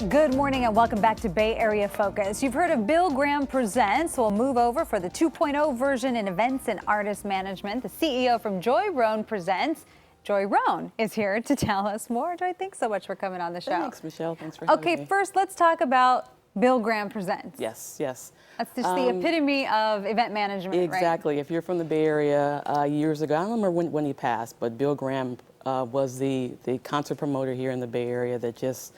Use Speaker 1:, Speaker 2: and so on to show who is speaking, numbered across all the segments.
Speaker 1: Good morning and welcome back to Bay Area Focus. You've heard of Bill Graham Presents. We'll move over for the 2.0 version in events and artist management. The CEO from Joi Rhone Presents, Joi Rhone, is here to tell us more. Joi, thanks so much for coming on the show.
Speaker 2: Thanks, Michelle. Thanks for having me.
Speaker 1: Okay, first let's talk about Bill Graham Presents.
Speaker 2: Yes, yes.
Speaker 1: That's just the epitome of event management,
Speaker 2: exactly.
Speaker 1: right?
Speaker 2: If you're from the Bay Area years ago, I don't remember when he passed, but Bill Graham was the concert promoter here in the Bay Area that just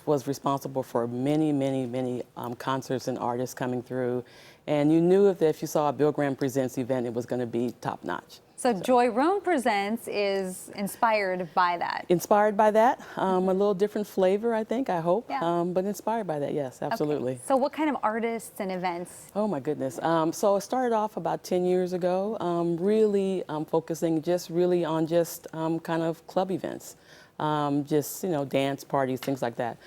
Speaker 2: was responsible for many concerts and artists coming through. And you knew if you saw a Bill Graham Presents event, it was going to be top notch.
Speaker 1: So Joi Rhone Presents is inspired by that.
Speaker 2: Inspired by that, a little different flavor, I think, I hope,
Speaker 1: Yeah.
Speaker 2: but inspired by that, yes, absolutely.
Speaker 1: Okay. So what kind of artists and events?
Speaker 2: Oh my goodness. So it started off about 10 years ago, really focusing just really on just kind of club events, just, dance parties, things like that.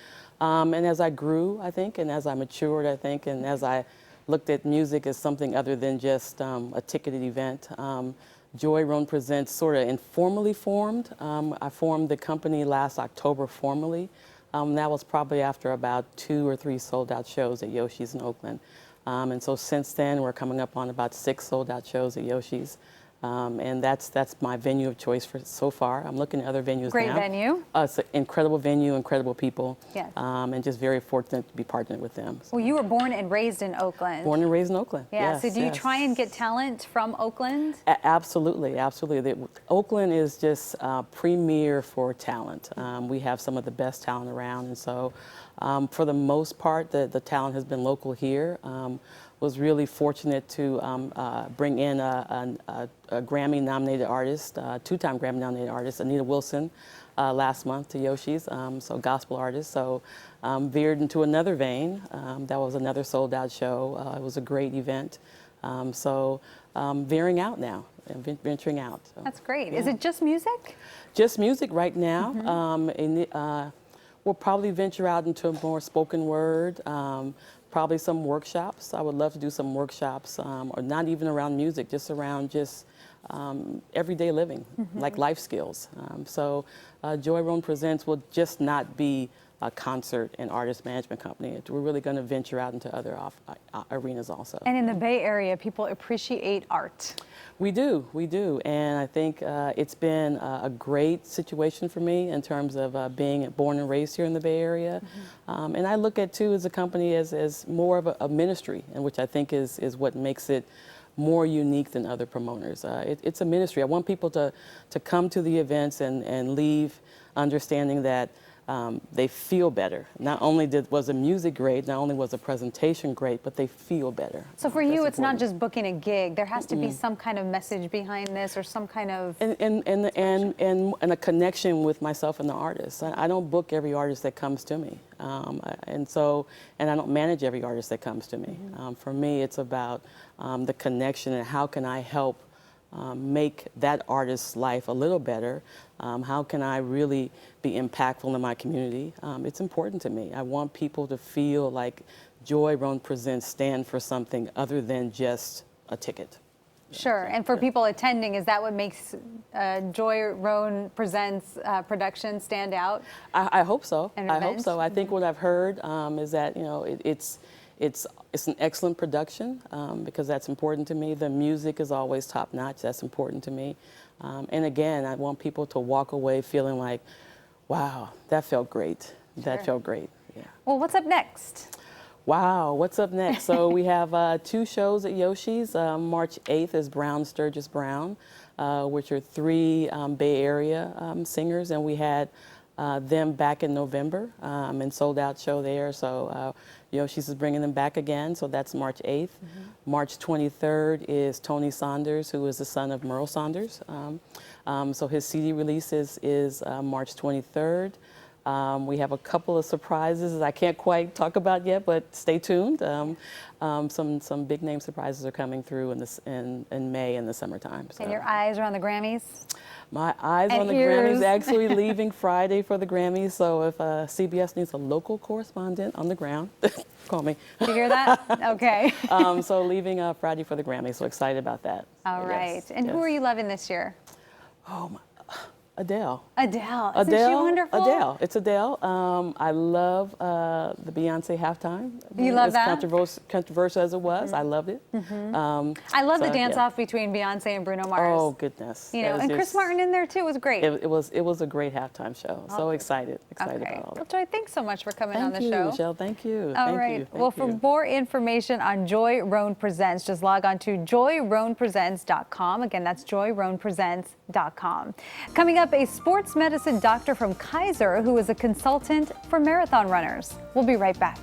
Speaker 2: And as I grew, I think, and as I matured, I think, and as I looked at music as something other than just a ticketed event, Joi Rhone Presents sort of informally formed. I formed the company last October formally. That was probably after about 2 or 3 sold-out shows at Yoshi's in Oakland. And so since then, we're coming up on about 6 sold-out shows at Yoshi's. And that's my venue of choice for so far. I'm looking at other venues now.
Speaker 1: Great venue.
Speaker 2: It's an incredible venue, incredible people.
Speaker 1: Yes.
Speaker 2: And just very fortunate to be partnered with them. So.
Speaker 1: Well, you were born and raised in Oakland.
Speaker 2: Born and raised in Oakland.
Speaker 1: Yeah.
Speaker 2: Yes,
Speaker 1: So do you
Speaker 2: yes.
Speaker 1: try and get talent from Oakland?
Speaker 2: Absolutely, absolutely. Oakland is just premier for talent. We have some of the best talent around, and so for the most part, the talent has been local here. Was really fortunate to bring in a Grammy-nominated artist, 2-time Grammy-nominated artist, Anita Wilson, last month to Yoshi's, so gospel artist. So veered into another vein. That was another sold-out show. It was a great event. So veering out now, venturing out. So,
Speaker 1: That's great.
Speaker 2: yeah.
Speaker 1: Is it just music?
Speaker 2: Just music right now. We'll probably venture out into more spoken word. Probably some workshops. I would love to do some workshops, or not even around music, just around just everyday living, like life skills. So Joi Rhone Presents will just not be a concert and artist management company. We're really going to venture out into other arenas also.
Speaker 1: And in the Bay Area, people appreciate art.
Speaker 2: We do, and I think it's been a great situation for me in terms of being born and raised here in the Bay Area. And I look at, too, as a company as more of a ministry, and which I think is what makes it more unique than other promoters. It's a ministry. I want people to come to the events and leave understanding that they feel better. Not only was the music great, not only was the presentation great, but they feel better.
Speaker 1: So for you, it's not just booking a gig. There has to be some kind of message behind this, or some kind of
Speaker 2: and a connection with myself and the artist. I don't book every artist that comes to me, and I don't manage every artist that comes to me. For me, it's about the connection and how can I help make that artist's life a little better. How can I really be impactful in my community? It's important to me. I want people to feel like Joi Rhone Presents stand for something other than just a ticket.
Speaker 1: Sure. And for people attending, is that what makes Joi Rhone Presents production stand out?
Speaker 2: I hope so.
Speaker 1: An
Speaker 2: I hope
Speaker 1: event?
Speaker 2: so. I think what I've heard is that it's an excellent production because that's important to me. The music is always top notch. That's important to me. And again, I want people to walk away feeling like, wow, that felt great. That felt great. Yeah.
Speaker 1: Well, what's up next?
Speaker 2: Wow, what's up next? So we have 2 shows at Yoshi's. March 8th is Brown Sturgis Brown, which are 3 Bay Area singers, and we had them back in November and sold-out show there. So Yoshi's is bringing them back again, so that's March 8th. March 23rd is Tony Saunders, who is the son of Merle Saunders. So his CD release is March 23rd. We have a couple of surprises I can't quite talk about yet, but stay tuned. Some big name surprises are coming through in May in the summertime. So.
Speaker 1: And your eyes are on the Grammys?
Speaker 2: My eyes
Speaker 1: And
Speaker 2: on the
Speaker 1: ears.
Speaker 2: Grammys, actually leaving Friday for the Grammys. So if CBS needs a local correspondent on the ground, call me.
Speaker 1: Did you hear that? Okay.
Speaker 2: So leaving Friday for the Grammys. So excited about that.
Speaker 1: All right.
Speaker 2: Yes,
Speaker 1: And
Speaker 2: yes.
Speaker 1: who are you loving this year?
Speaker 2: Oh, Adele.
Speaker 1: Adele. Isn't she wonderful?
Speaker 2: Adele. It's Adele. I love the Beyonce halftime.
Speaker 1: You love
Speaker 2: as
Speaker 1: that?
Speaker 2: Controversial as it was, I loved it.
Speaker 1: I love the dance off between Beyonce and Bruno Mars.
Speaker 2: Oh goodness!
Speaker 1: You know, and Chris Martin in there too was great.
Speaker 2: It was a great halftime show. So excited about all
Speaker 1: Well,
Speaker 2: that.
Speaker 1: Joy, thanks so much for coming on the
Speaker 2: Thank you,
Speaker 1: show.
Speaker 2: Michelle. Thank you.
Speaker 1: All right. Well, for more information on Joi Rhone Presents, just log on to joironepresents.com. Again, that's joironepresents.com. Coming up, a sports medicine doctor from Kaiser who is a consultant for marathon runners. We'll be right back.